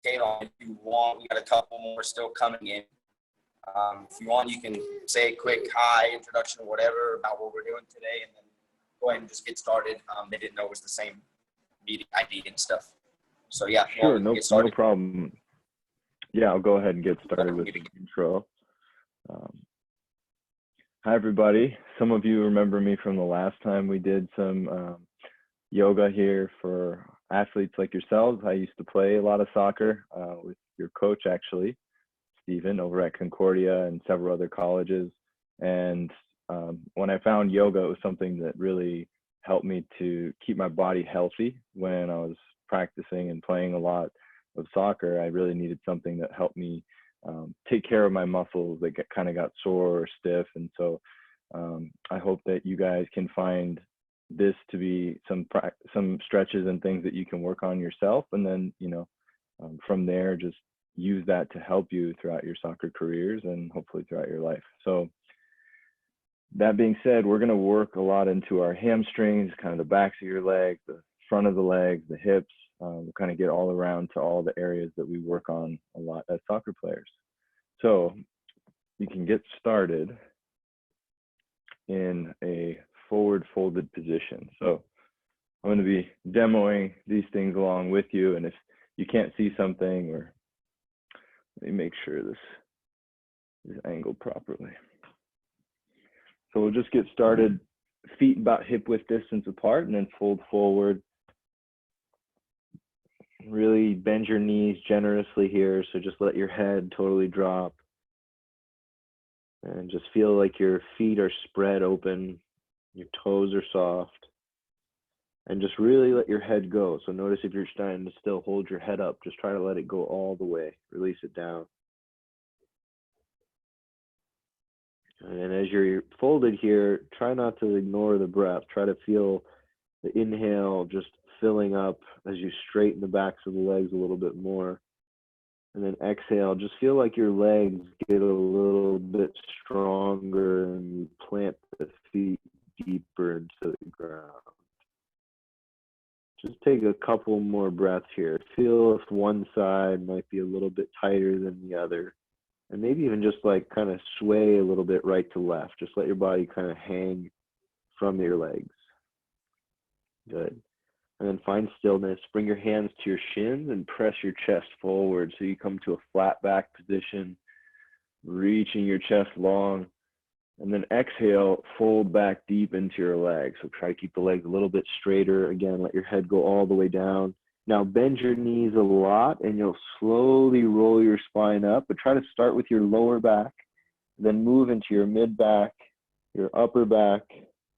Kayvon, if you want, we got a couple more still coming in. If you want, you can say a quick hi, introduction, or whatever about what we're doing today, and then go ahead and just get started. They didn't know it was the same meeting ID and stuff. So yeah, sure, no problem. Yeah, I'll go ahead and get started with the intro. Hi, everybody. Some of you remember me from the last time we did some yoga here for athletes like yourselves. I used to play a lot of soccer with your coach, actually, Stephen, over at Concordia and several other colleges. And when I found yoga, it was something that really helped me to keep my body healthy. When I was practicing and playing a lot of soccer, I really needed something that helped me take care of my muscles that kind of got sore or stiff. And so I hope that you guys can find this to be some stretches and things that you can work on yourself, and then from there just use that to help you throughout your soccer careers and hopefully throughout your life. So that being said, we're going to work a lot into our hamstrings, kind of the backs of your legs, the front of the legs, the hips. We'll kind of get all around to all the areas that we work on a lot as soccer players. So you can get started in a forward folded position. So I'm going to be demoing these things along with you, and if you can't see something, or let me make sure this is angled properly. So we'll just get started, feet about hip width distance apart, and then fold forward. Really bend your knees generously here, so just let your head totally drop. And just feel like your feet are spread open, your toes are soft, and just really let your head go. So notice if you're trying to still hold your head up, just try to let it go all the way, release it down. And as you're folded here, try not to ignore the breath. Try to feel the inhale just filling up as you straighten the backs of the legs a little bit more. And then exhale, just feel like your legs get a little bit stronger and you plant the feet deeper into the ground. Just take a couple more breaths here. Feel if one side might be a little bit tighter than the other. And maybe even just like kind of sway a little bit right to left. Just let your body kind of hang from your legs. Good. And then find stillness. Bring your hands to your shins and press your chest forward so you come to a flat back position, reaching your chest long. And then exhale, fold back deep into your legs. So try to keep the legs a little bit straighter. Again, let your head go all the way down. Now bend your knees a lot and you'll slowly roll your spine up, but try to start with your lower back, then move into your mid back, your upper back,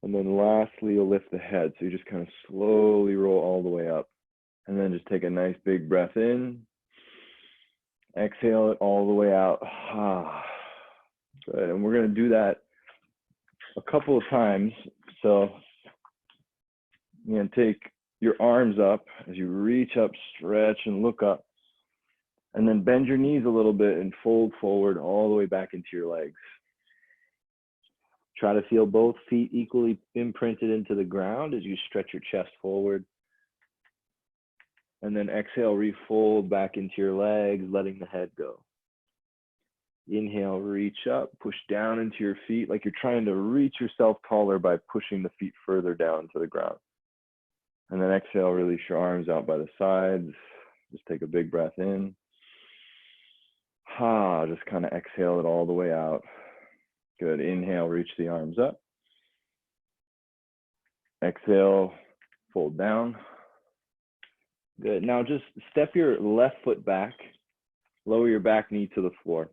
and then lastly, you'll lift the head. So you just kind of slowly roll all the way up. And then just take a nice big breath in. Exhale it all the way out. Good. And we're going to do that a couple of times. So you're going to take your arms up as you reach up, stretch, and look up. And then bend your knees a little bit and fold forward all the way back into your legs. Try to feel both feet equally imprinted into the ground as you stretch your chest forward. And then exhale, refold back into your legs, letting the head go. Inhale, reach up, push down into your feet like you're trying to reach yourself taller by pushing the feet further down to the ground. And then exhale, release your arms out by the sides. Just take a big breath in. Just kind of exhale it all the way out. Good. Inhale, reach the arms up. Exhale, fold down. Good. Now just step your left foot back, lower your back knee to the floor.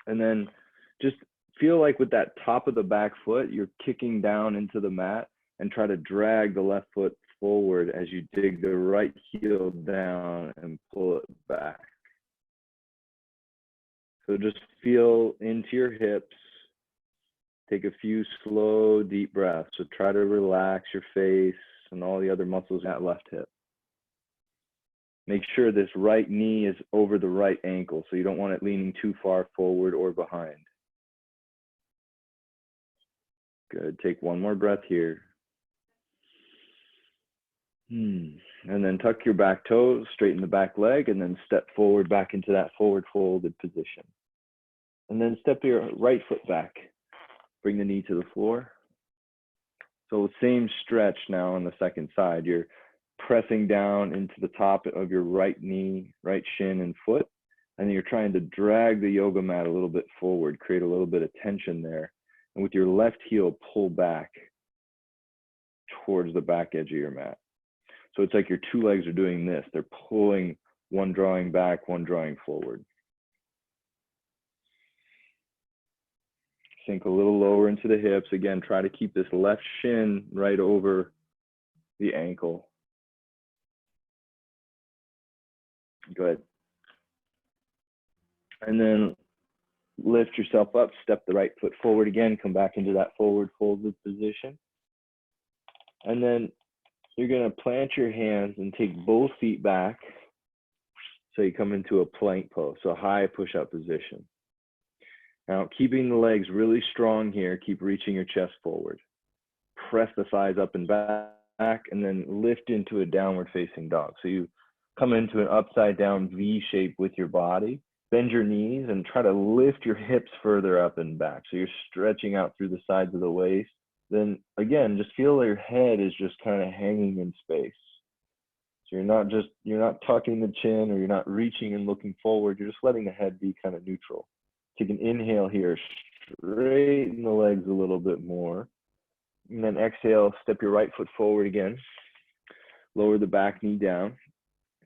And then just feel like with that top of the back foot, you're kicking down into the mat, and try to drag the left foot forward as you dig the right heel down and pull it back. So just feel into your hips. Take a few slow, deep breaths. So try to relax your face and all the other muscles in that left hip. Make sure this right knee is over the right ankle, so you don't want it leaning too far forward or behind. Good. Take one more breath here. And then tuck your back toes, straighten the back leg, and then step forward back into that forward folded position. And then step your right foot back. Bring the knee to the floor. So same stretch now on the second side. You're pressing down into the top of your right knee, right shin and foot. And then you're trying to drag the yoga mat a little bit forward, create a little bit of tension there. And with your left heel, pull back towards the back edge of your mat. So it's like your two legs are doing this. They're pulling, one drawing back, one drawing forward. Sink a little lower into the hips. Again, try to keep this left shin right over the ankle. Good. And then lift yourself up, step the right foot forward again, come back into that forward folded position. And then you're gonna plant your hands and take both feet back. So you come into a plank pose, so a high push-up position. Now, keeping the legs really strong here, keep reaching your chest forward. Press the thighs up and back, and then lift into a downward facing dog. So you come into an upside down V shape with your body, bend your knees, and try to lift your hips further up and back. So you're stretching out through the sides of the waist. Then again, just feel your head is just kind of hanging in space. So you're not tucking the chin, or you're not reaching and looking forward. You're just letting the head be kind of neutral. Take an inhale here, straighten the legs a little bit more. And then exhale, step your right foot forward again. Lower the back knee down.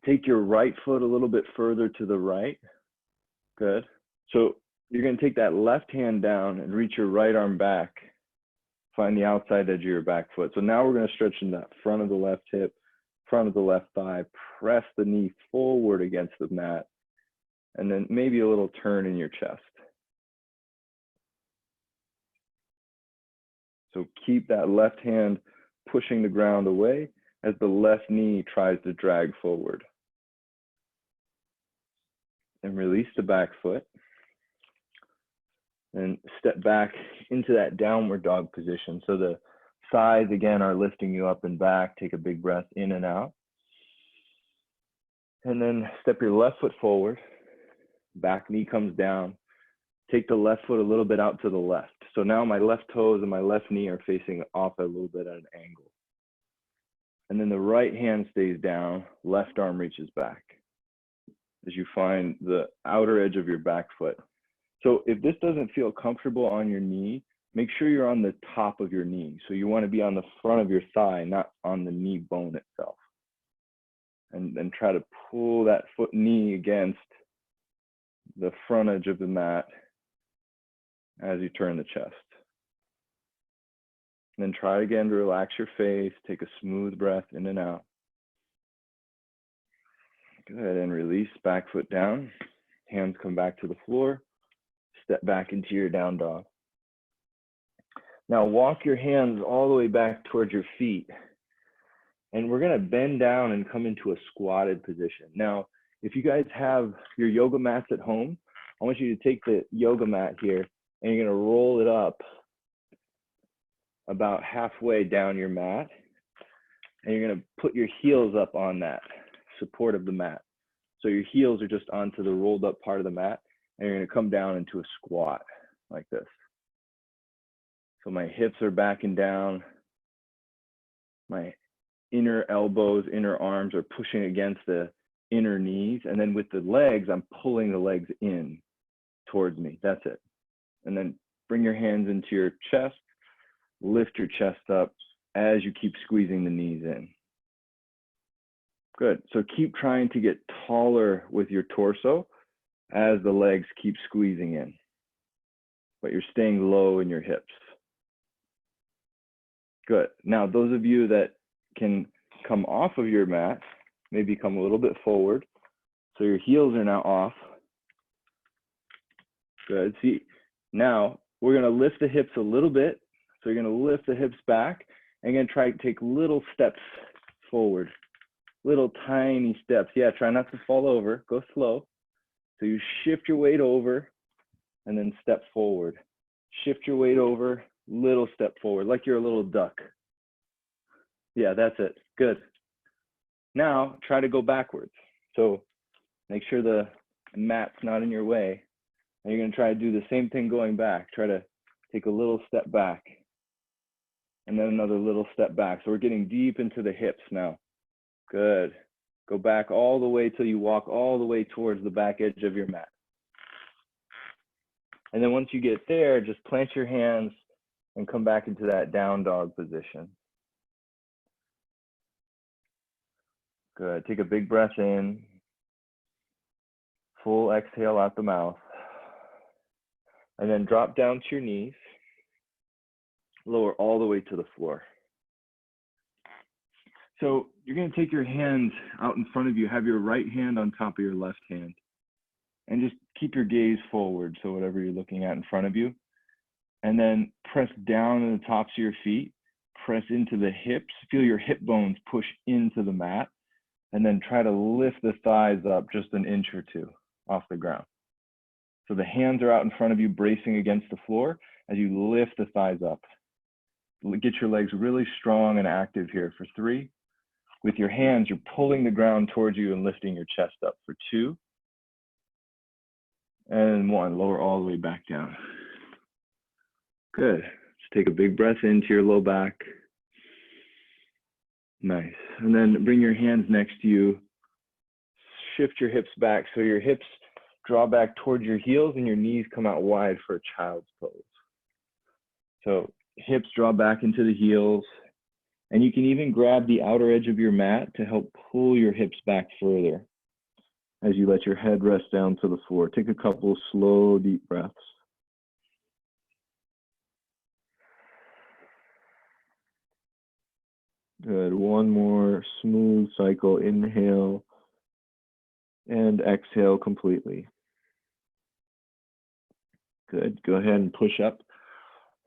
Take your right foot a little bit further to the right. Good. So you're going to take that left hand down and reach your right arm back. Find the outside edge of your back foot. So now we're going to stretch in that front of the left hip, front of the left thigh. Press the knee forward against the mat. And then maybe a little turn in your chest. So keep that left hand pushing the ground away as the left knee tries to drag forward. And release the back foot. And step back into that downward dog position. So the sides again are lifting you up and back. Take a big breath in and out. And then step your left foot forward. Back knee comes down. Take the left foot a little bit out to the left. So now my left toes and my left knee are facing off a little bit at an angle. And then the right hand stays down, left arm reaches back as you find the outer edge of your back foot. So if this doesn't feel comfortable on your knee, make sure you're on the top of your knee. So you want to be on the front of your thigh, not on the knee bone itself. And then try to pull that foot knee against the front edge of the mat as you turn the chest. And then try again to relax your face, take a smooth breath in and out. Good, and release, back foot down. Hands come back to the floor. Step back into your down dog. Now walk your hands all the way back towards your feet. And we're gonna bend down and come into a squatted position. Now, if you guys have your yoga mats at home, I want you to take the yoga mat here and you're gonna roll it up about halfway down your mat. And you're gonna put your heels up on that support of the mat. So your heels are just onto the rolled up part of the mat, and you're gonna come down into a squat like this. So my hips are backing down. My inner elbows, inner arms are pushing against the inner knees. And then with the legs, I'm pulling the legs in towards me. That's it. And then bring your hands into your chest, lift your chest up as you keep squeezing the knees in. Good. So keep trying to get taller with your torso as the legs keep squeezing in, but you're staying low in your hips. Good. Now, those of you that can come off of your mat, maybe come a little bit forward. So your heels are now off. Good. See, now we're going to lift the hips a little bit. So you're going to lift the hips back and you're going to try to take little steps forward, little tiny steps. Yeah, try not to fall over. Go slow. So you shift your weight over and then step forward. Shift your weight over, little step forward, like you're a little duck. Yeah, that's it. Good. Now try to go backwards. So make sure the mat's not in your way. And you're gonna try to do the same thing going back. Try to take a little step back and then another little step back. So we're getting deep into the hips now. Good. Go back all the way till you walk all the way towards the back edge of your mat. And then once you get there, just plant your hands and come back into that down dog position. Good. Take a big breath in. Full exhale out the mouth. And then drop down to your knees. Lower all the way to the floor. So you're going to take your hands out in front of you. Have your right hand on top of your left hand. And just keep your gaze forward. So whatever you're looking at in front of you. And then press down in the tops of your feet. Press into the hips. Feel your hip bones push into the mat. And then try to lift the thighs up just an inch or two off the ground. So the hands are out in front of you, bracing against the floor as you lift the thighs up. Get your legs really strong and active here for 3. With your hands, you're pulling the ground towards you and lifting your chest up for 2. And 1, lower all the way back down. Good. Just take a big breath into your low back. Nice. And then bring your hands next to you. Shift your hips back so your hips draw back towards your heels and your knees come out wide for a child's pose. So hips draw back into the heels, and you can even grab the outer edge of your mat to help pull your hips back further as you let your head rest down to the floor. Take a couple slow, deep breaths. Good. One more smooth cycle. Inhale and exhale completely. Good. Go ahead and push up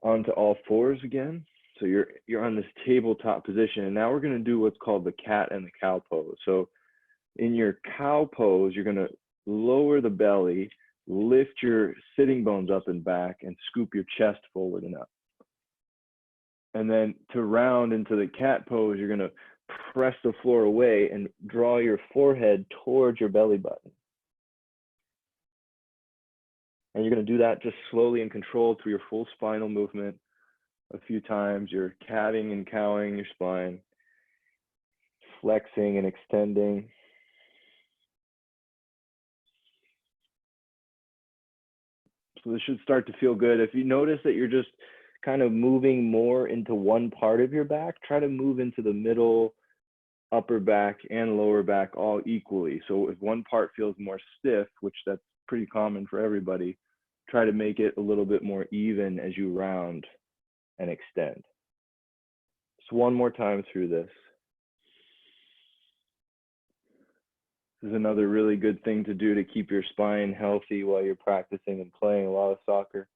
onto all fours again. So you're on this tabletop position, and now we're going to do what's called the cat and the cow pose. So in your cow pose, you're going to lower the belly, lift your sitting bones up and back, and scoop your chest forward and up. And then to round into the cat pose, you're going to press the floor away and draw your forehead towards your belly button. And you're going to do that just slowly and controlled through your full spinal movement a few times. You're catting and cowing your spine, flexing and extending. So this should start to feel good. If you notice that you're just kind of moving more into one part of your back, try to move into the middle, upper back, and lower back all equally. So if one part feels more stiff, which that's pretty common for everybody, try to make it a little bit more even as you round and extend. Just one more time through this. This is another really good thing to do to keep your spine healthy while you're practicing and playing a lot of soccer.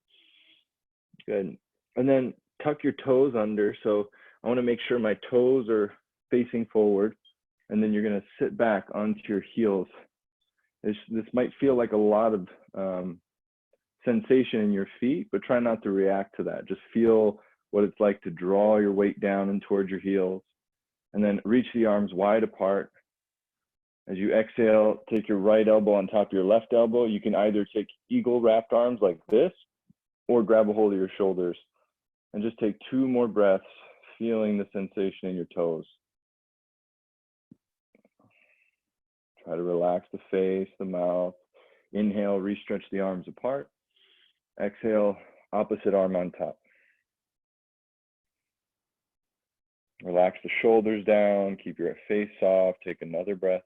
Good. And then tuck your toes under. So I want to make sure my toes are facing forward, and then you're going to sit back onto your heels. This might feel like a lot of sensation in your feet, but try not to react to that. Just feel what it's like to draw your weight down and towards your heels, and then reach the arms wide apart. As you exhale, take your right elbow on top of your left elbow. You can either take eagle wrapped arms like this, or grab a hold of your shoulders. And just take 2 more breaths, feeling the sensation in your toes. Try to relax the face, the mouth. Inhale, re-stretch the arms apart. Exhale, opposite arm on top. Relax the shoulders down, keep your face soft, take another breath.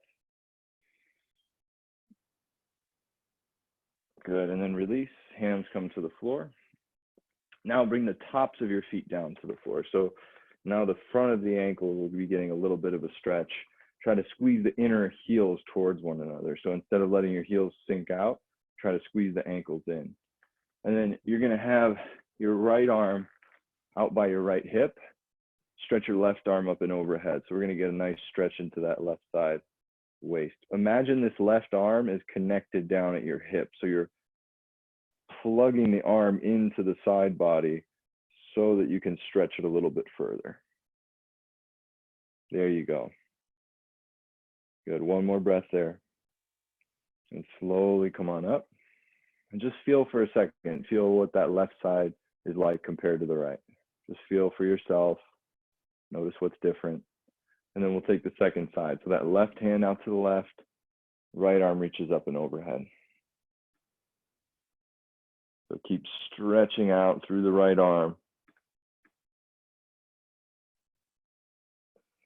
Good, and then release, hands come to the floor. Now bring the tops of your feet down to the floor. So now the front of the ankle will be getting a little bit of a stretch. Try to squeeze the inner heels towards one another. So instead of letting your heels sink out, try to squeeze the ankles in. And then you're gonna have your right arm out by your right hip. Stretch your left arm up and overhead. So we're gonna get a nice stretch into that left side waist. Imagine this left arm is connected down at your hip. So you're plugging the arm into the side body so that you can stretch it a little bit further. There you go. Good, one more breath there. And slowly come on up. And just feel for a second, feel what that left side is like compared to the right. Just feel for yourself, notice what's different. And then we'll take the second side. So that left hand out to the left, right arm reaches up and overhead. So keep stretching out through the right arm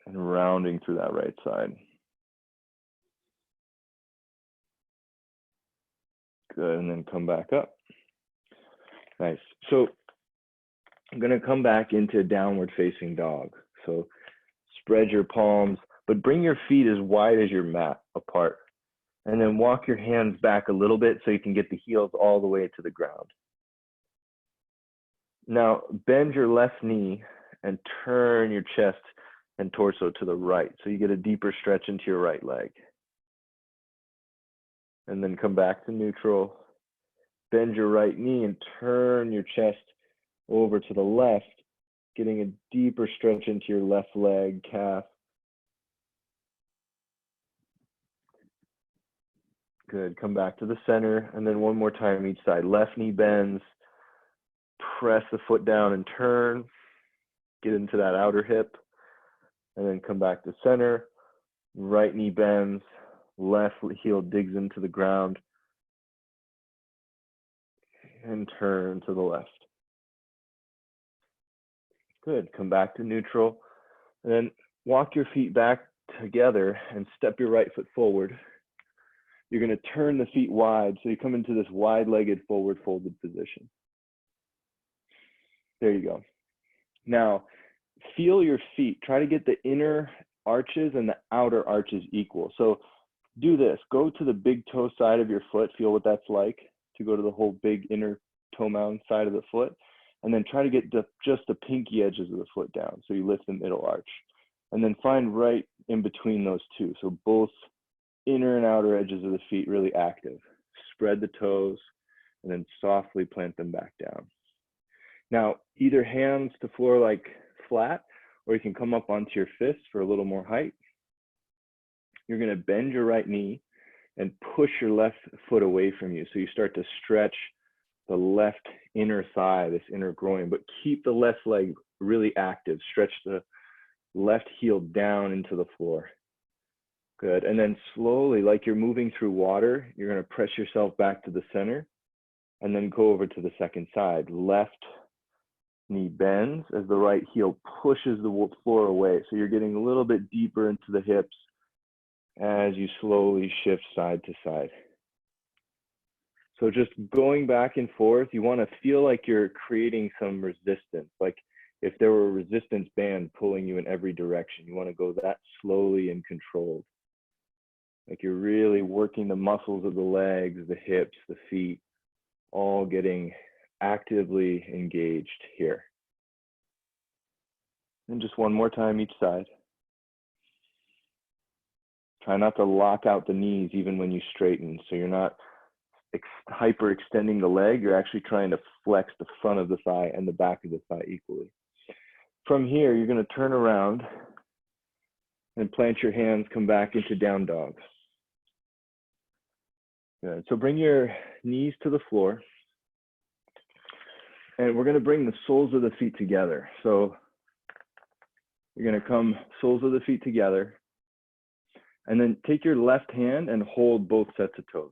and rounding through that right side. Good, and then come back up. Nice. So I'm gonna come back into downward facing dog. So spread your palms, but bring your feet as wide as your mat apart. And then walk your hands back a little bit so you can get the heels all the way to the ground. Now, bend your left knee and turn your chest and torso to the right so you get a deeper stretch into your right leg. And then come back to neutral. Bend your right knee and turn your chest over to the left, getting a deeper stretch into your left leg, calf. Good, come back to the center, and then one more time each side. Left knee bends, press the foot down and turn, get into that outer hip, and then come back to center. Right knee bends, left heel digs into the ground, and turn to the left. Good, come back to neutral, and then walk your feet back together and step your right foot forward. You're gonna turn the feet wide, so you come into this wide-legged forward folded position. There you go. Now, feel your feet. Try to get the inner arches and the outer arches equal. So do this, go to the big toe side of your foot, feel what that's like to go to the whole big inner toe mound side of the foot, and then try to get just the pinky edges of the foot down. So you lift the middle arch, and then find right in between those two. So both inner and outer edges of the feet really active. Spread the toes, and then softly plant them back down. Now, either hands to floor like flat, or you can come up onto your fists for a little more height. You're gonna bend your right knee and push your left foot away from you. So you start to stretch the left inner thigh, this inner groin, but keep the left leg really active. Stretch the left heel down into the floor. Good, and then slowly, like you're moving through water, you're gonna press yourself back to the center and then go over to the second side. Left knee bends as the right heel pushes the floor away. So you're getting a little bit deeper into the hips as you slowly shift side to side. So just going back and forth, you wanna feel like you're creating some resistance, like if there were a resistance band pulling you in every direction, you wanna go that slowly and controlled. Like you're really working the muscles of the legs, the hips, the feet, all getting actively engaged here. And just one more time each side. Try not to lock out the knees even when you straighten. So you're not hyper extending the leg, you're actually trying to flex the front of the thigh and the back of the thigh equally. From here, you're gonna turn around and plant your hands, come back into down dog. Good, so bring your knees to the floor. And we're gonna bring the soles of the feet together. So you're gonna come soles of the feet together. And then take your left hand and hold both sets of toes.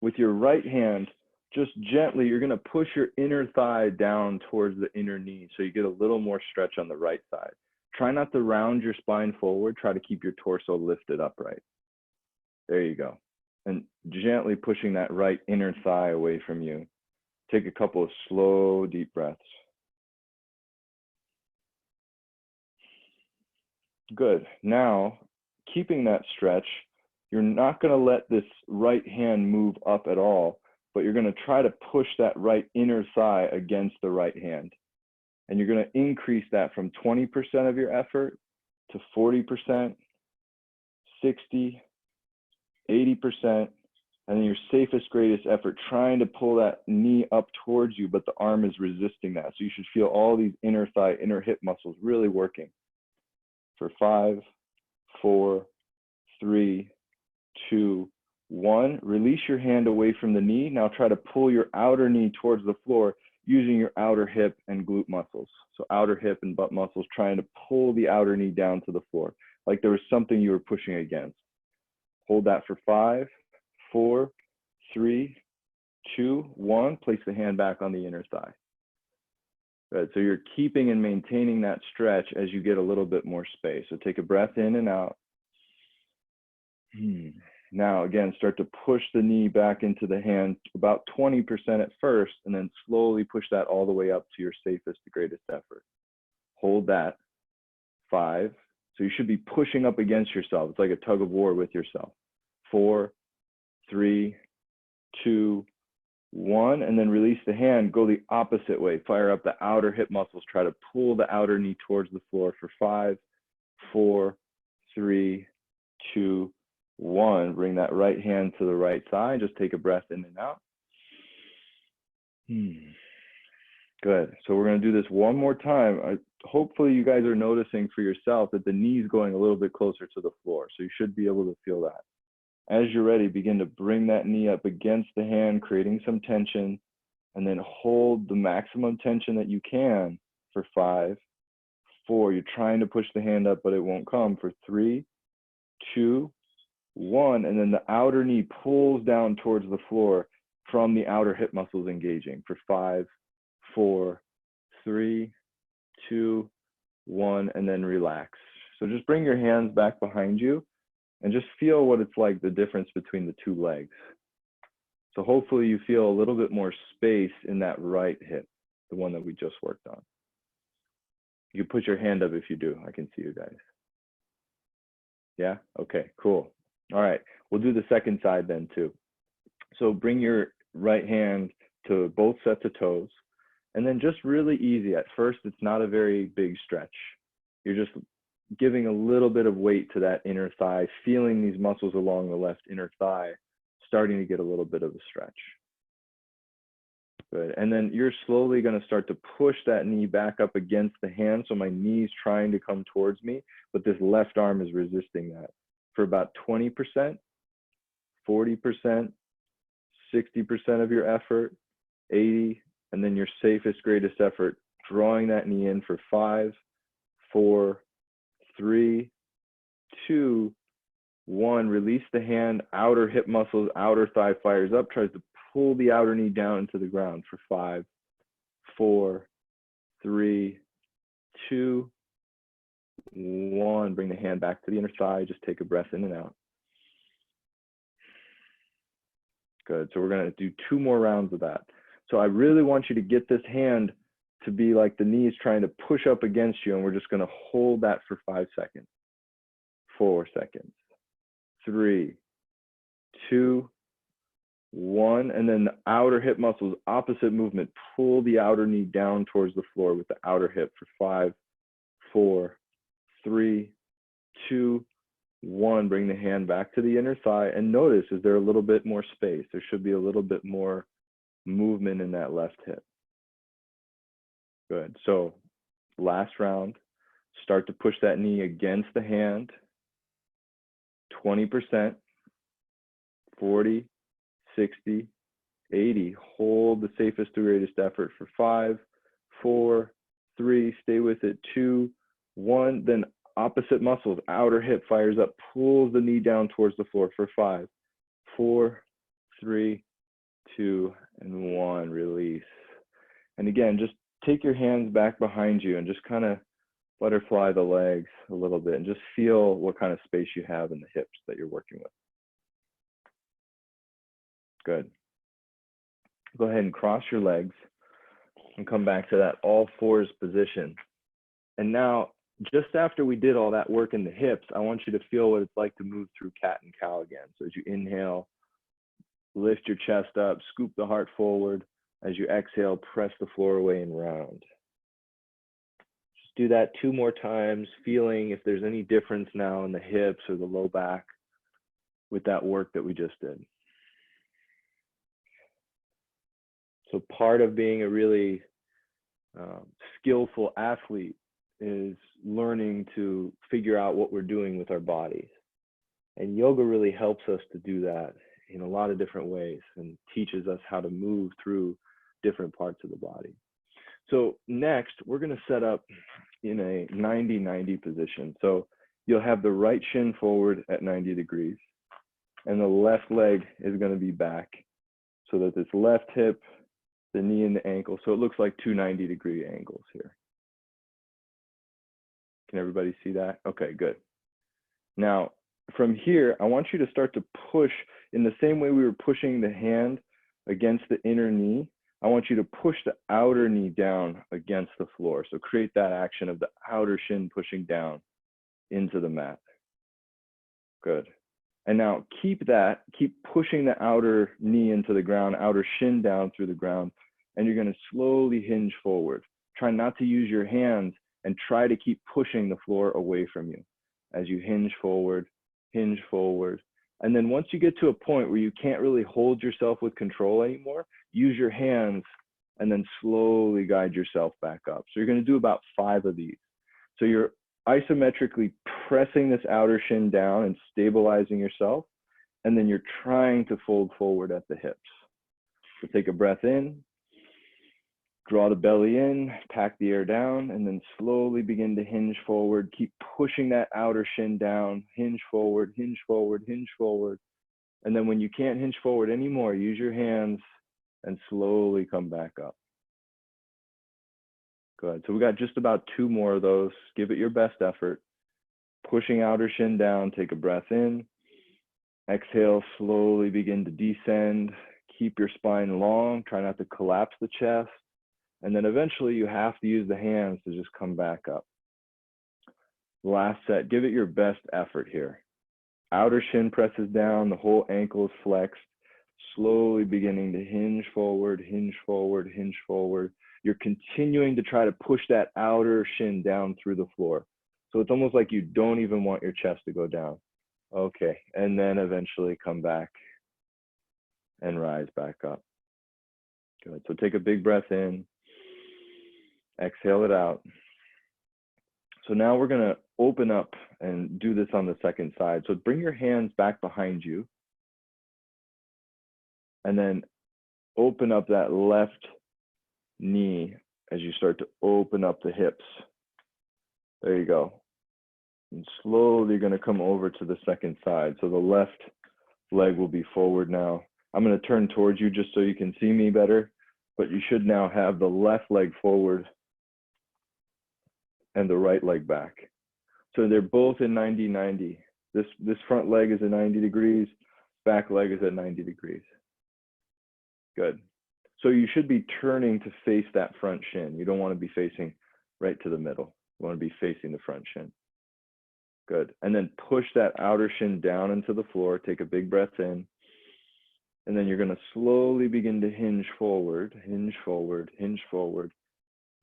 With your right hand, just gently, you're gonna push your inner thigh down towards the inner knee so you get a little more stretch on the right side. Try not to round your spine forward, try to keep your torso lifted upright. There you go. And gently pushing that right inner thigh away from you. Take a couple of slow, deep breaths. Good. Now, keeping that stretch, you're not going to let this right hand move up at all, but you're going to try to push that right inner thigh against the right hand. And you're going to increase that from 20% of your effort to 40%, 60, 80%, and then your safest, greatest effort, trying to pull that knee up towards you, but the arm is resisting that. So you should feel all these inner thigh, inner hip muscles really working. For 5, 4, 3, 2, 1. Release your hand away from the knee. Now try to pull your outer knee towards the floor using your outer hip and glute muscles. So outer hip and butt muscles trying to pull the outer knee down to the floor, like there was something you were pushing against. Hold that for 5, 4, 3, 2, 1. Place the hand back on the inner thigh. Good. So you're keeping and maintaining that stretch as you get a little bit more space. So take a breath in and out. Now, again, start to push the knee back into the hand, about 20% at first, and then slowly push that all the way up to your safest to greatest effort. Hold that. 5. So you should be pushing up against yourself. It's like a tug of war with yourself. 4, 3, 2, 1, and then release the hand. Go the opposite way. Fire up the outer hip muscles. Try to pull the outer knee towards the floor for 5, 4, 3, 2, 1. Bring that right hand to the right thigh. Just take a breath in and out. Good. So we're going to do this one more time. Hopefully you guys are noticing for yourself that the knee's going a little bit closer to the floor. So you should be able to feel that. As you're ready, begin to bring that knee up against the hand, creating some tension, and then hold the maximum tension that you can for 5, 4. You're trying to push the hand up, but it won't come for 3, 2, 1. And then the outer knee pulls down towards the floor from the outer hip muscles engaging for 5, 4, 3, 2, 1, and then relax. So just bring your hands back behind you and just feel what it's like, the difference between the two legs. So hopefully you feel a little bit more space in that right hip, the one that we just worked on. You can put your hand up if you do. I can see you guys. Yeah? Okay, cool. All right, we'll do the second side then too. So bring your right hand to both sets of toes, and then just really easy. At first, it's not a very big stretch. You're just giving a little bit of weight to that inner thigh, feeling these muscles along the left inner thigh, starting to get a little bit of a stretch. Good. And then you're slowly going to start to push that knee back up against the hand. So my knee's trying to come towards me, but this left arm is resisting that for about 20%, 40%, 60% of your effort, 80, and then your safest, greatest effort, drawing that knee in for 5, 4, 3, 2, 1. Release the hand, outer hip muscles, outer thigh fires up, tries to pull the outer knee down into the ground for 5, 4, 3, 2, 1. Bring the hand back to the inner thigh. Just take a breath in and out. Good. So we're going to do 2 more rounds of that. So I really want you to get this hand to be like the knee is trying to push up against you, and we're just going to hold that for 5 seconds, 4 seconds, 3, 2, 1, and then the outer hip muscles, opposite movement, pull the outer knee down towards the floor with the outer hip for 5, 4, 3, 2, 1. Bring the hand back to the inner thigh, and notice, is there a little bit more space? There should be a little bit more movement in that left hip. Good. So last round, start to push that knee against the hand, 20%, 40, 60, 80. Hold the safest to greatest effort for 5, 4, 3, stay with it, 2, 1. Then opposite muscles, outer hip fires up, pulls the knee down towards the floor for 5, 4, 3, 2, and 1. Release. And again, just take your hands back behind you and just kind of butterfly the legs a little bit and just feel what kind of space you have in the hips that you're working with. Good. Go ahead and cross your legs and come back to that all fours position. And now, just after we did all that work in the hips, I want you to feel what it's like to move through cat and cow again. So as you inhale, lift your chest up, scoop the heart forward. As you exhale, press the floor away and round. Just do that 2 more times, feeling if there's any difference now in the hips or the low back with that work that we just did. So part of being a really skillful athlete is learning to figure out what we're doing with our bodies. And yoga really helps us to do that in a lot of different ways and teaches us how to move through different parts of the body. So next, we're going to set up in a 90-90 position. So you'll have the right shin forward at 90 degrees, and the left leg is going to be back so that this left hip, the knee, and the ankle, so it looks like two 90-degree angles here. Can everybody see that? Okay, good. Now, from here, I want you to start to push in the same way we were pushing the hand against the inner knee. I want you to push the outer knee down against the floor. So create that action of the outer shin pushing down into the mat. Good. And now keep pushing the outer knee into the ground, outer shin down through the ground, and you're going to slowly hinge forward. Try not to use your hands and try to keep pushing the floor away from you as you hinge forward. And then once you get to a point where you can't really hold yourself with control anymore, use your hands and then slowly guide yourself back up. So you're going to do about 5 of these. So you're isometrically pressing this outer shin down and stabilizing yourself, and then you're trying to fold forward at the hips. So take a breath in, draw the belly in, pack the air down, and then slowly begin to hinge forward. Keep pushing that outer shin down, hinge forward, hinge forward, hinge forward. And then when you can't hinge forward anymore, use your hands and slowly come back up. Good. So we got just about 2 more of those. Give it your best effort. Pushing outer shin down, take a breath in. Exhale, slowly begin to descend. Keep your spine long. Try not to collapse the chest. And then eventually you have to use the hands to just come back up. Last set, give it your best effort here. Outer shin presses down, the whole ankle is flexed. Slowly beginning to hinge forward, hinge forward, hinge forward. You're continuing to try to push that outer shin down through the floor. So it's almost like you don't even want your chest to go down. Okay, and then eventually come back and rise back up. Good, so take a big breath in. Exhale it out. So now we're going to open up and do this on the second side. So bring your hands back behind you. And then open up that left knee as you start to open up the hips. There you go. And slowly you're going to come over to the second side. So the left leg will be forward now. I'm going to turn towards you just so you can see me better. But you should now have the left leg forward and the right leg back. So they're both in 90-90. This front leg is at 90 degrees, back leg is at 90 degrees. Good. So you should be turning to face that front shin. You don't want to be facing right to the middle. You want to be facing the front shin. Good. And then push that outer shin down into the floor. Take a big breath in. And then you're going to slowly begin to hinge forward, hinge forward, hinge forward.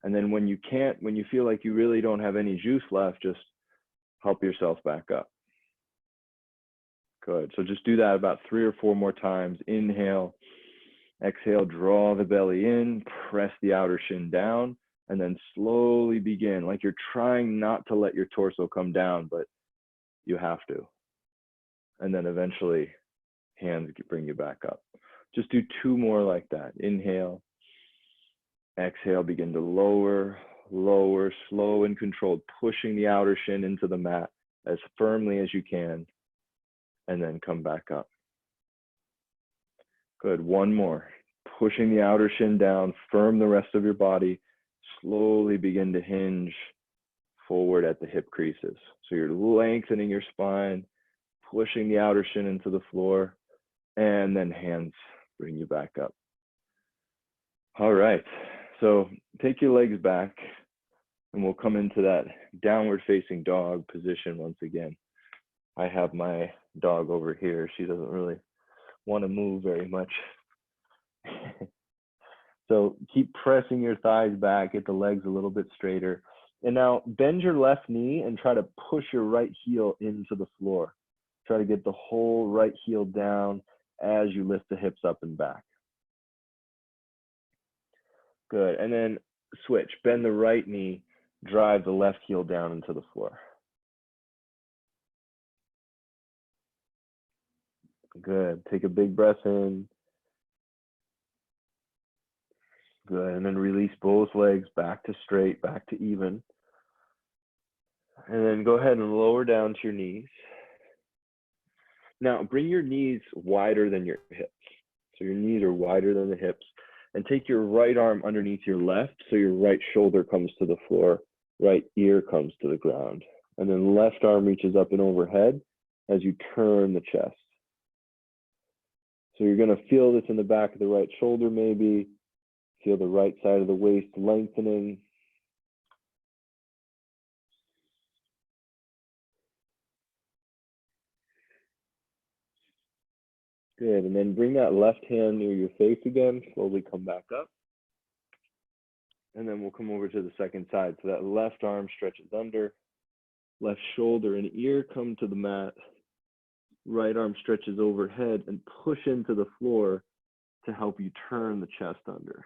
And then when you feel like you really don't have any juice left, just help yourself back up. Good. So just do that about 3 or 4 more times. Inhale, exhale, draw the belly in, press the outer shin down, and then slowly begin, like you're trying not to let your torso come down, but you have to. And then eventually, hands bring you back up. Just do 2 more like that. Inhale. Exhale, begin to lower, lower, slow and controlled, pushing the outer shin into the mat as firmly as you can, and then come back up. Good, 1 more. Pushing the outer shin down, firm the rest of your body, slowly begin to hinge forward at the hip creases. So you're lengthening your spine, pushing the outer shin into the floor, and then hands bring you back up. All right. So take your legs back and we'll come into that downward facing dog position once again. I have my dog over here. She doesn't really want to move very much. So keep pressing your thighs back, get the legs a little bit straighter. And now bend your left knee and try to push your right heel into the floor. Try to get the whole right heel down as you lift the hips up and back. Good, and then switch, bend the right knee, drive the left heel down into the floor. Good. Take a big breath in. Good. And then release both legs back to straight, back to even. And then go ahead and lower down to your knees. Now, bring your knees wider than your hips. So your knees are wider than the hips. And take your right arm underneath your left, so your right shoulder comes to the floor, right ear comes to the ground. And then left arm reaches up and overhead as you turn the chest. So you're going to feel this in the back of the right shoulder maybe. Feel the right side of the waist lengthening. Good, and then bring that left hand near your face again, slowly come back up. And then we'll come over to the second side. So that left arm stretches under, left shoulder and ear come to the mat, right arm stretches overhead and push into the floor to help you turn the chest under.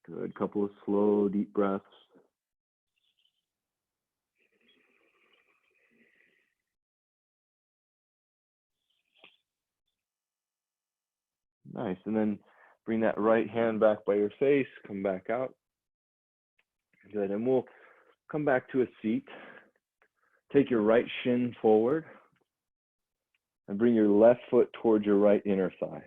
Good, couple of slow, deep breaths. Nice, and then bring that right hand back by your face, come back out. Good, and we'll come back to a seat. Take your right shin forward and bring your left foot towards your right inner thigh.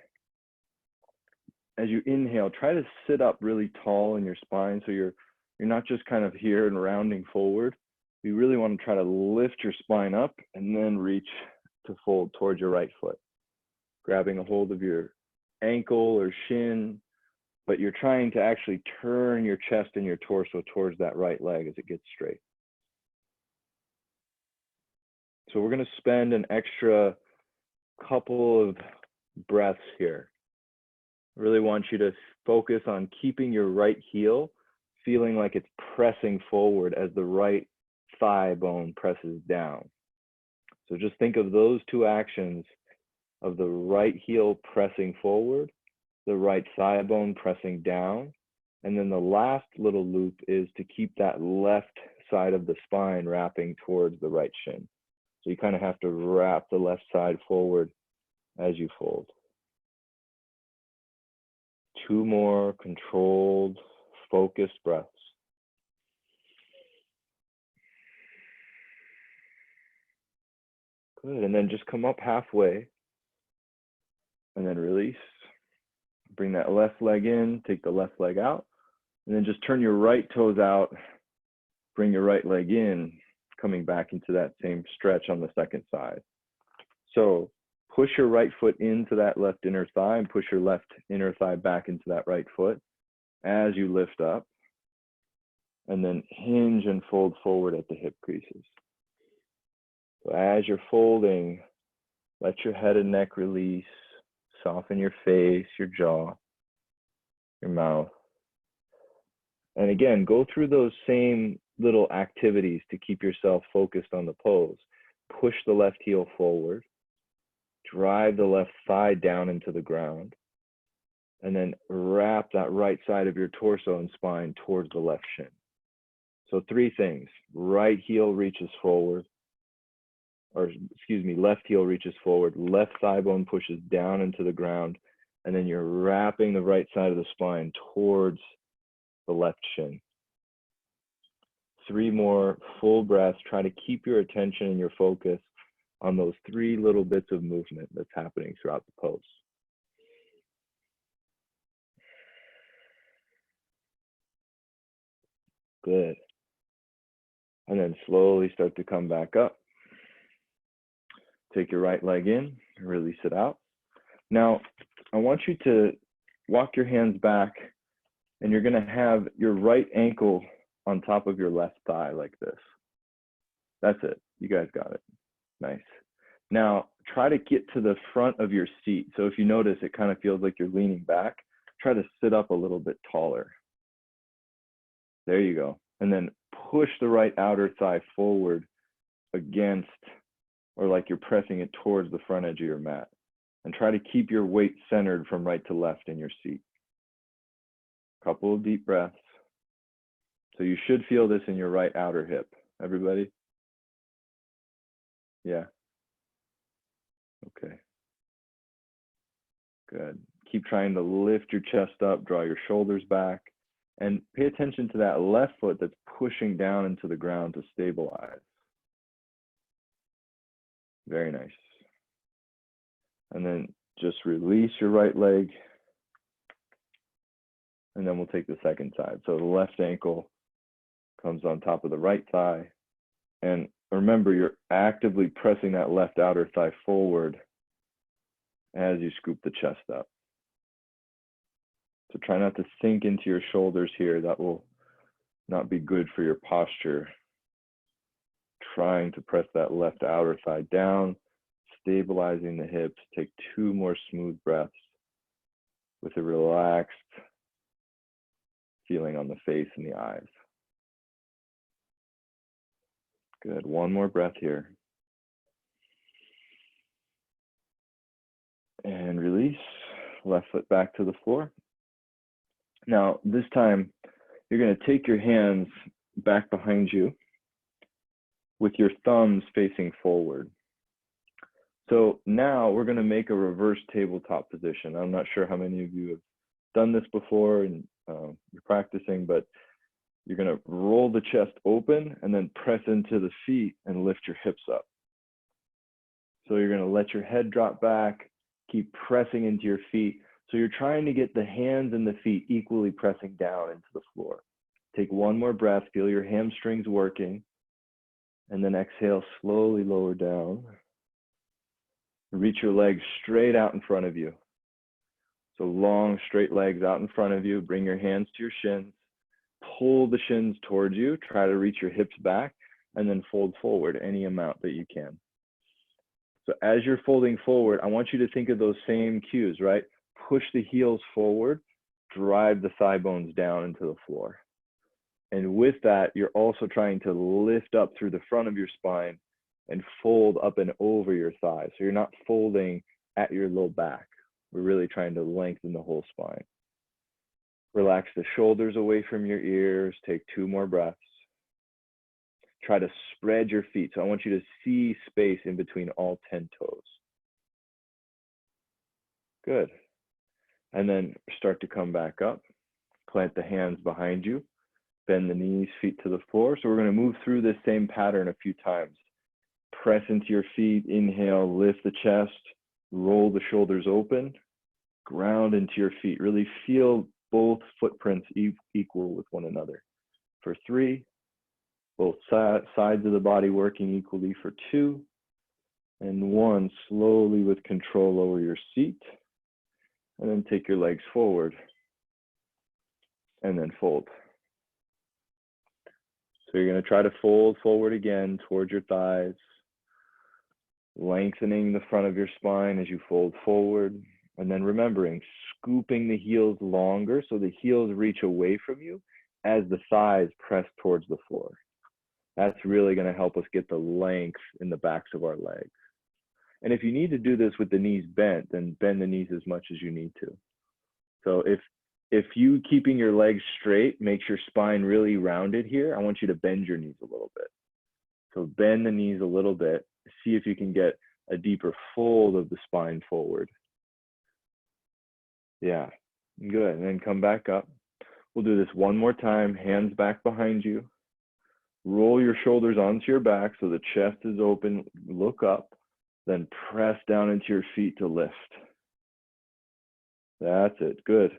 As you inhale, try to sit up really tall in your spine so you're not just kind of here and rounding forward. You really want to try to lift your spine up and then reach to fold towards your right foot, grabbing a hold of your ankle or shin, but you're trying to actually turn your chest and your torso towards that right leg as it gets straight. So we're going to spend an extra couple of breaths here. I really want you to focus on keeping your right heel feeling like it's pressing forward as the right thigh bone presses down. So just think of those two actions of the right heel pressing forward, the right thigh bone pressing down, and then the last little loop is to keep that left side of the spine wrapping towards the right shin. So you kind of have to wrap the left side forward as you fold. Two more controlled, focused breaths. Good, and then just come up halfway and then release. Bring that left leg in, take the left leg out, and then just turn your right toes out, bring your right leg in, coming back into that same stretch on the second side. So push your right foot into that left inner thigh and push your left inner thigh back into that right foot as you lift up, and then hinge and fold forward at the hip creases. So as you're folding, let your head and neck release, soften your face, your jaw, your mouth. And again, go through those same little activities to keep yourself focused on the pose. Push the left heel forward, drive the left thigh down into the ground, and then wrap that right side of your torso and spine towards the left shin. So three things: right heel reaches forward, or excuse me, left heel reaches forward, left thigh bone pushes down into the ground, and then you're wrapping the right side of the spine towards the left shin. Three more full breaths. Try to keep your attention and your focus on those three little bits of movement that's happening throughout the pose. Good. And then slowly start to come back up. Take your right leg in, release it out. Now, I want you to walk your hands back, and you're going to have your right ankle on top of your left thigh like this. That's it. You guys got it. Nice. Now, try to get to the front of your seat. So if you notice, it kind of feels like you're leaning back. Try to sit up a little bit taller. There you go. And then push the right outer thigh forward against, or like you're pressing it towards the front edge of your mat. And try to keep your weight centered from right to left in your seat. Couple of deep breaths. So you should feel this in your right outer hip. Everybody? Yeah. Okay. Good. Keep trying to lift your chest up, draw your shoulders back, and pay attention to that left foot that's pushing down into the ground to stabilize. Very nice. And then just release your right leg. And then we'll take the second side. So the left ankle comes on top of the right thigh. And remember, you're actively pressing that left outer thigh forward as you scoop the chest up. So try not to sink into your shoulders here. That will not be good for your posture. Trying to press that left outer thigh down, stabilizing the hips. Take 2 more smooth breaths with a relaxed feeling on the face and the eyes. Good. 1 more breath here. And release. Left foot back to the floor. Now, this time, you're going to take your hands back behind you with your thumbs facing forward. So now we're going to make a reverse tabletop position. I'm not sure how many of you have done this before and you're practicing, but you're going to roll the chest open and then press into the feet and lift your hips up. So you're going to let your head drop back, keep pressing into your feet. So you're trying to get the hands and the feet equally pressing down into the floor. Take 1 more breath, feel your hamstrings working, and then exhale, slowly lower down. Reach your legs straight out in front of you. So long, straight legs out in front of you. Bring your hands to your shins. Pull the shins towards you. Try to reach your hips back and then fold forward any amount that you can. So as you're folding forward, I want you to think of those same cues, right? Push the heels forward, drive the thigh bones down into the floor. And with that, you're also trying to lift up through the front of your spine and fold up and over your thighs. So you're not folding at your low back. We're really trying to lengthen the whole spine. Relax the shoulders away from your ears. Take 2 more breaths. Try to spread your feet. So I want you to see space in between all 10 toes. Good. And then start to come back up. Plant the hands behind you. Bend the knees, feet to the floor. So we're going to move through this same pattern a few times. Press into your feet, inhale, lift the chest, roll the shoulders open, ground into your feet. Really feel both footprints equal with one another. For 3, both sides of the body working equally for 2, and 1, slowly with control lower your seat, and then take your legs forward, and then fold. So you're going to try to fold forward again towards your thighs, lengthening the front of your spine as you fold forward, and then remembering scooping the heels longer so the heels reach away from you as the thighs press towards the floor. That's really going to help us get the length in the backs of our legs. And if you need to do this with the knees bent, then bend the knees as much as you need to. So if you keeping your legs straight makes your spine really rounded here, I want you to bend your knees a little bit. So bend the knees a little bit. See if you can get a deeper fold of the spine forward. Yeah, good. And then come back up. We'll do this 1 more time. Hands back behind you. Roll your shoulders onto your back so the chest is open. Look up. Then press down into your feet to lift. That's it. Good.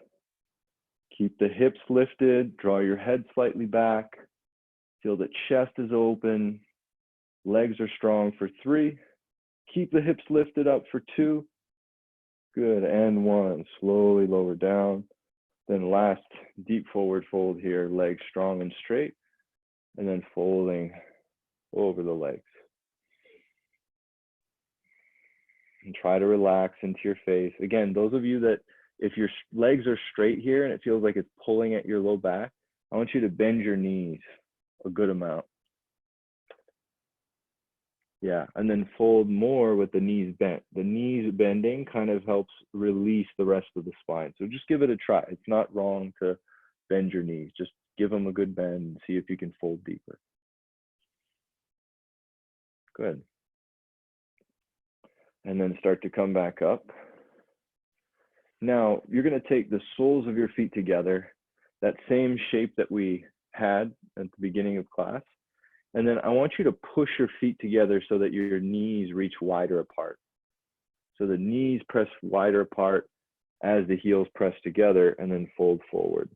Keep the hips lifted. Draw your head slightly back. Feel the chest is open. Legs are strong for 3. Keep the hips lifted up for 2. Good. And 1. Slowly lower down. Then last, deep forward fold here. Legs strong and straight. And then folding over the legs. And try to relax into your face. Again, those of you that, if your legs are straight here and it feels like it's pulling at your low back, I want you to bend your knees a good amount. Yeah, and then fold more with the knees bent. The knees bending kind of helps release the rest of the spine. So just give it a try. It's not wrong to bend your knees. Just give them a good bend and see if you can fold deeper. Good. And then start to come back up. Now, you're going to take the soles of your feet together, that same shape that we had at the beginning of class. And then I want you to push your feet together so that your knees reach wider apart. So the knees press wider apart as the heels press together, and then fold forward.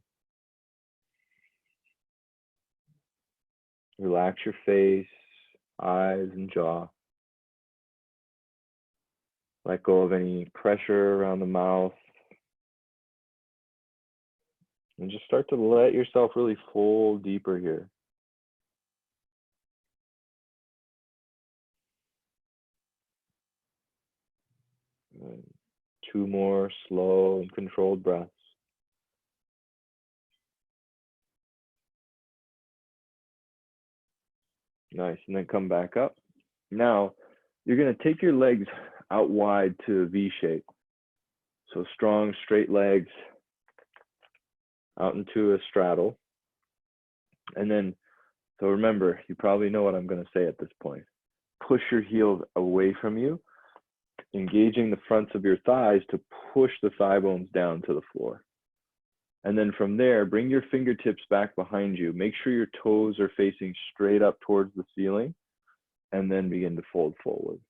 Relax your face, eyes, and jaw. Let go of any pressure around the mouth. And just start to let yourself really fold deeper here. And 2 more slow and controlled breaths. Nice, and then come back up. Now, you're gonna take your legs out wide to a V shape. So strong, straight legs out into a straddle. And then, so remember, you probably know what I'm gonna say at this point. Push your heels away from you, engaging the fronts of your thighs to push the thigh bones down to the floor. And then from there, bring your fingertips back behind you. Make sure your toes are facing straight up towards the ceiling, and then begin to fold forward.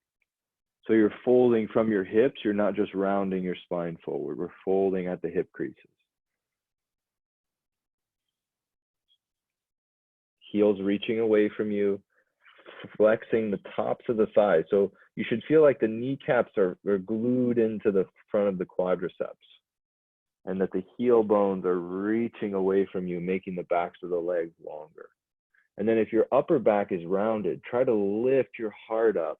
So you're folding from your hips. You're not just rounding your spine forward. We're folding at the hip creases. Heels reaching away from you, flexing the tops of the thighs. So you should feel like the kneecaps are glued into the front of the quadriceps, and that the heel bones are reaching away from you, making the backs of the legs longer. And then if your upper back is rounded, try to lift your heart up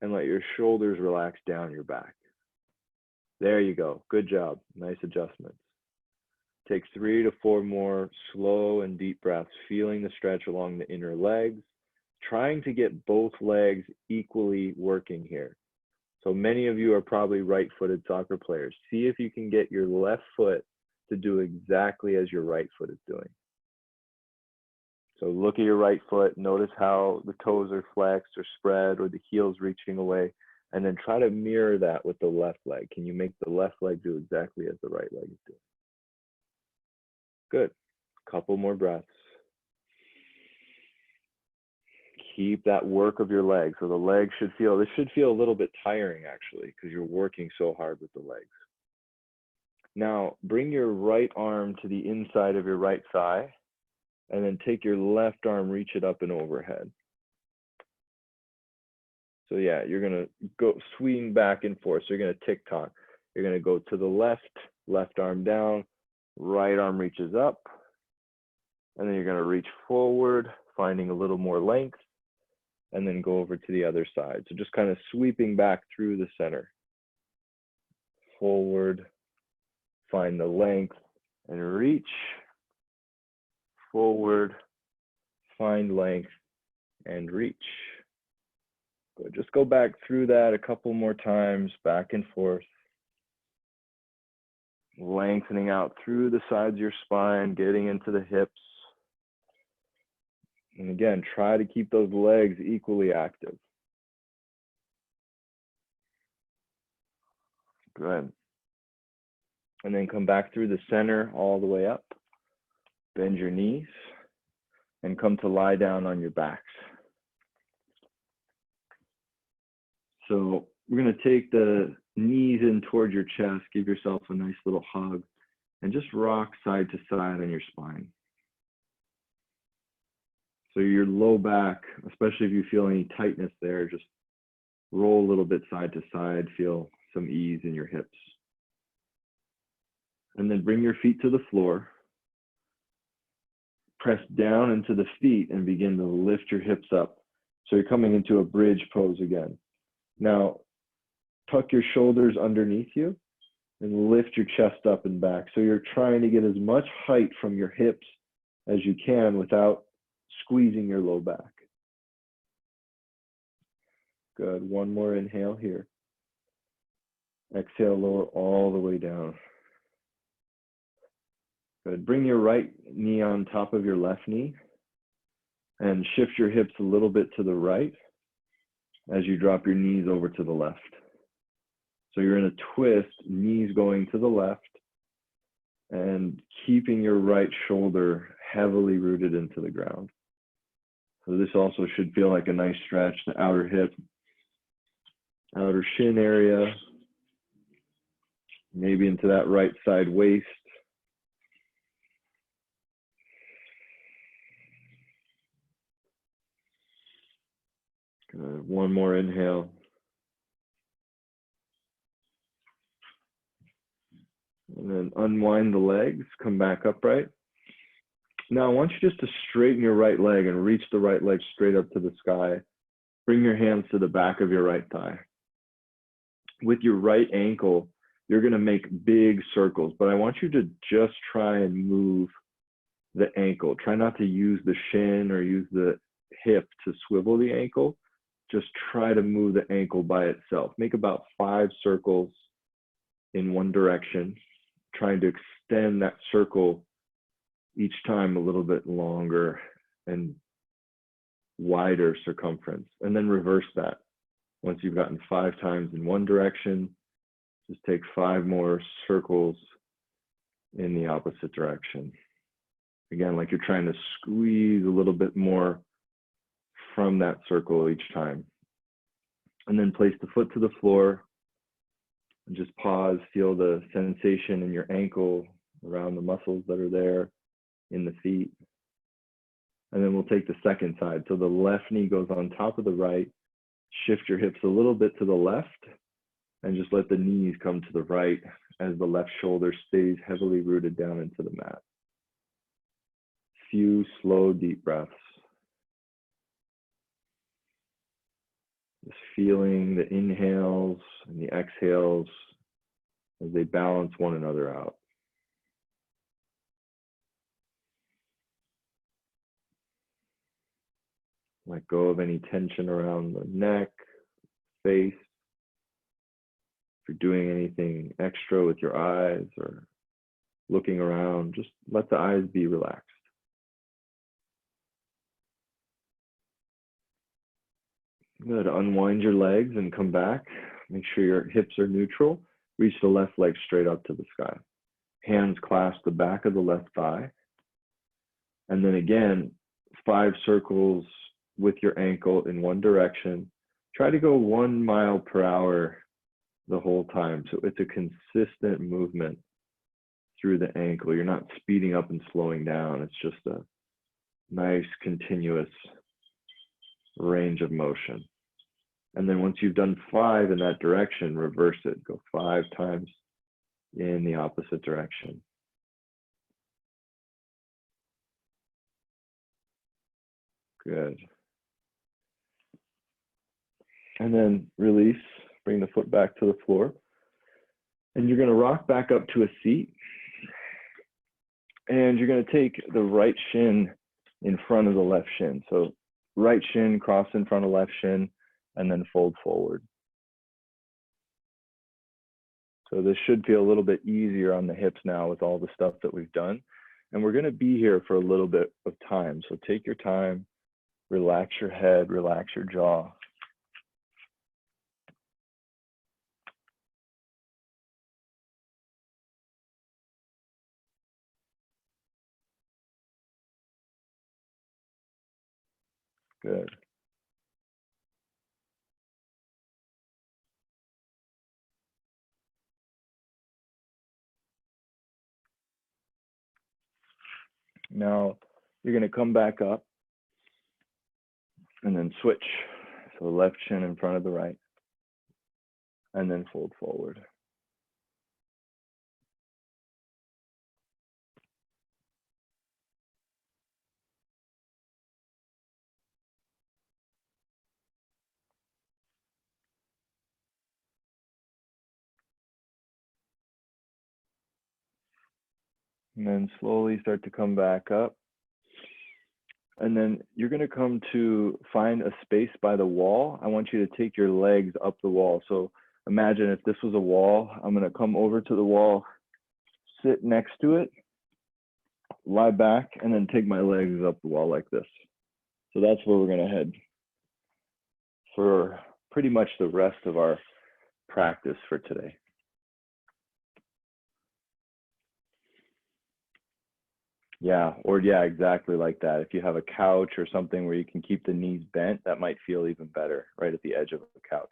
and let your shoulders relax down your back. There you go. Good job. Nice adjustments. Take 3 to 4 more slow and deep breaths, feeling the stretch along the inner legs, trying to get both legs equally working here. So many of you are probably right-footed soccer players. See if you can get your left foot to do exactly as your right foot is doing. So look at your right foot, notice how the toes are flexed or spread or the heels reaching away, and then try to mirror that with the left leg. Can you make the left leg do exactly as the right leg is doing? Good. Couple more breaths. Keep that work of your legs. So the legs should feel, this should feel a little bit tiring actually, because you're working so hard with the legs. Now bring your right arm to the inside of your right thigh, and then take your left arm, reach it up and overhead. So yeah, you're gonna go swing back and forth. So you're gonna tick-tock. You're gonna go to the left, left arm down, right arm reaches up, and then you're gonna reach forward, finding a little more length, and then go over to the other side. So just kind of sweeping back through the center. Forward, find the length, and reach. Forward, find length, and reach. Good. Just go back through that a couple more times, back and forth. Lengthening out through the sides of your spine, getting into the hips. And again, try to keep those legs equally active. Good. And then come back through the center all the way up. Bend your knees and come to lie down on your backs. So we're going to take the knees in towards your chest, give yourself a nice little hug, and just rock side to side on your spine. So your low back, especially if you feel any tightness there, just roll a little bit side to side, feel some ease in your hips. And then bring your feet to the floor. Press down into the feet and begin to lift your hips up. So you're coming into a bridge pose again. Now, tuck your shoulders underneath you and lift your chest up and back. So you're trying to get as much height from your hips as you can without squeezing your low back. Good. One more inhale here. Exhale, lower all the way down. Good. Bring your right knee on top of your left knee and shift your hips a little bit to the right as you drop your knees over to the left. So you're in a twist, knees going to the left and keeping your right shoulder heavily rooted into the ground. So this also should feel like a nice stretch, the outer hip, outer shin area, maybe into that right side waist. Good. One more inhale. And then unwind the legs, come back upright. Now I want you just to straighten your right leg and reach the right leg straight up to the sky. Bring your hands to the back of your right thigh. With your right ankle, you're gonna make big circles, but I want you to just try and move the ankle. Try not to use the shin or use the hip to swivel the ankle. Just try to move the ankle by itself. Make about 5 circles in one direction, trying to extend that circle each time a little bit longer and wider circumference, and then reverse that. Once you've gotten 5 times in one direction, just take 5 more circles in the opposite direction. Again, like you're trying to squeeze a little bit more from that circle each time. And then place the foot to the floor and just pause, feel the sensation in your ankle, around the muscles that are there, in the feet. And then we'll take the second side. So the left knee goes on top of the right, shift your hips a little bit to the left, and just let the knees come to the right as the left shoulder stays heavily rooted down into the mat. Few slow, deep breaths. Just feeling the inhales and the exhales as they balance one another out. Let go of any tension around the neck, face. If you're doing anything extra with your eyes or looking around, just let the eyes be relaxed. Good. Unwind your legs and come back. Make sure your hips are neutral. Reach the left leg straight up to the sky. Hands clasp the back of the left thigh. And then again, 5 circles with your ankle in one direction. Try to go 1 mile per hour the whole time. So it's a consistent movement through the ankle. You're not speeding up and slowing down. It's just a nice continuous range of motion. And then once you've done 5 in that direction, reverse it. Go 5 times in the opposite direction. Good. And then release, bring the foot back to the floor. And you're gonna rock back up to a seat. And you're gonna take the right shin in front of the left shin. So right shin cross in front of left shin and then fold forward. So this should feel a little bit easier on the hips now with all the stuff that we've done. And we're gonna be here for a little bit of time. So take your time, relax your head, relax your jaw. Good. Now you're going to come back up and then switch. So left shin in front of the right and then fold forward. And then slowly start to come back up. And then you're going to come to find a space by the wall. I want you to take your legs up the wall. So imagine if this was a wall, I'm going to come over to the wall, sit next to it, lie back and then take my legs up the wall like this. So that's where we're gonna head for pretty much the rest of our practice for today. Yeah, or yeah, exactly like that. If you have a couch or something where you can keep the knees bent, that might feel even better, right at the edge of the couch.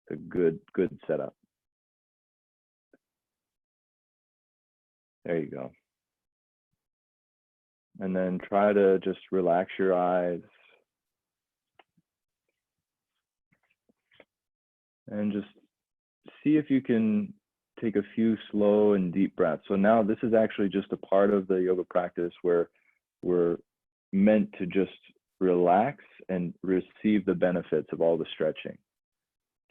It's a good setup. There you go. And then try to just relax your eyes. And just see if you can take a few slow and deep breaths. So now this is actually just a part of the yoga practice where we're meant to just relax and receive the benefits of all the stretching.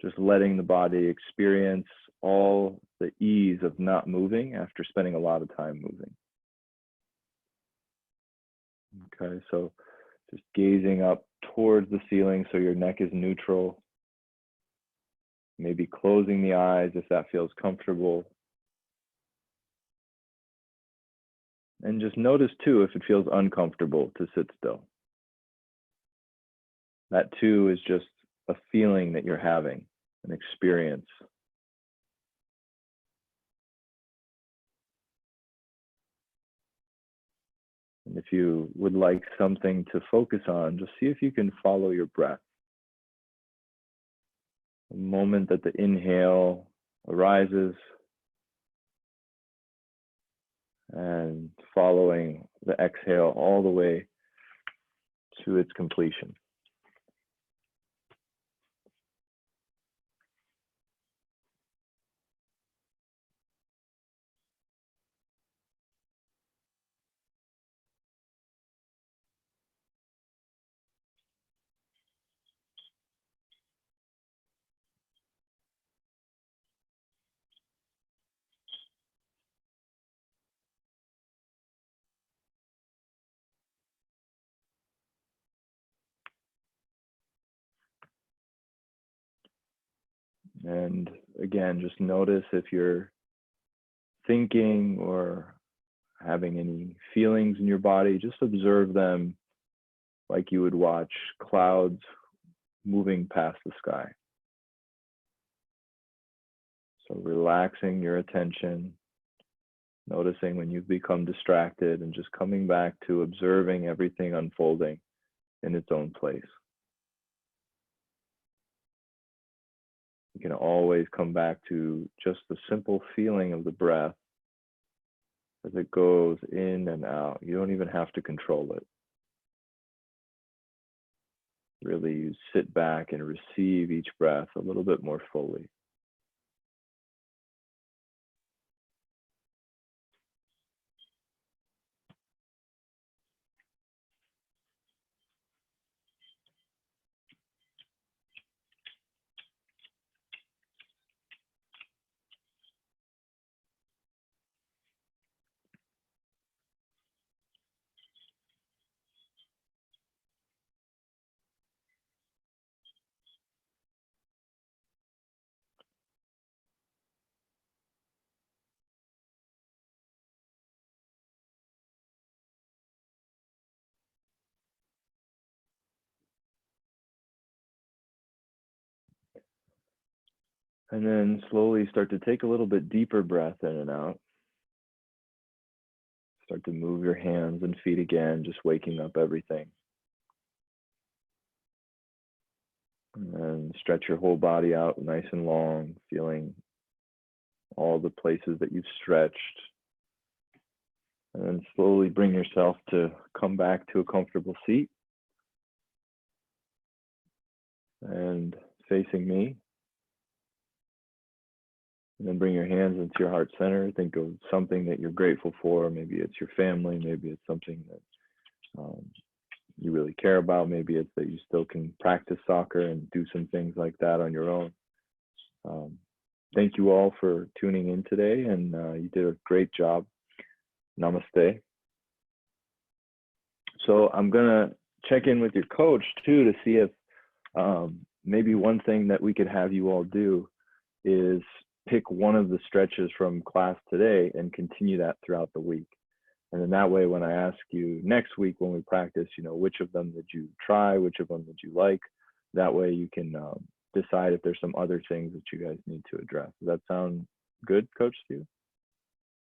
Just letting the body experience all the ease of not moving after spending a lot of time moving. Okay, so just gazing up towards the ceiling so your neck is neutral. Maybe closing the eyes if that feels comfortable. And just notice too if it feels uncomfortable to sit still. That too is just a feeling that you're having, an experience. And if you would like something to focus on, just see if you can follow your breath. The moment that the inhale arises and following the exhale all the way to its completion. And again, just notice if you're thinking or having any feelings in your body, just observe them like you would watch clouds moving past the sky. So relaxing your attention, noticing when you've become distracted and just coming back to observing everything unfolding in its own place. You can always come back to just the simple feeling of the breath as it goes in and out. You don't even have to control it. Really, you sit back and receive each breath a little bit more fully. And then slowly start to take a little bit deeper breath in and out. Start to move your hands and feet again, just waking up everything. And then stretch your whole body out nice and long, feeling all the places that you've stretched. And then slowly bring yourself to come back to a comfortable seat. And facing me. And then bring your hands into your heart center. Think of something that you're grateful for. Maybe it's your family. Maybe it's something that you really care about. Maybe it's that you still can practice soccer and do some things like that on your own. Thank you all for tuning in today, and you did a great job. Namaste. So I'm gonna check in with your coach too to see if maybe one thing that we could have you all do is pick one of the stretches from class today and continue that throughout the week. And then that way, when I ask you next week when we practice, which of them did you try, which of them did you like, that way you can decide if there's some other things that you guys need to address. Does that sound good, Coach Steve?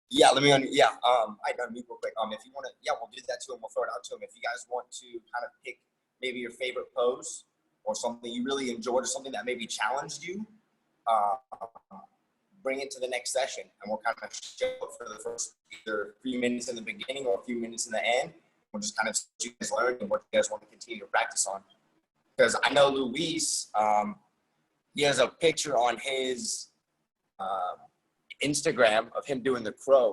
Yeah, I done me real quick. If you want to, we'll do that to him. We'll throw it out to him. If you guys want to kind of pick maybe your favorite pose or something you really enjoyed or something that maybe challenged you, bring it to the next session, and we'll kind of show it for the first either few minutes in the beginning or a few minutes in the end. We'll just kind of see what you guys learn and what you guys want to continue to practice on. Because I know Luis, he has a picture on his Instagram of him doing the crow.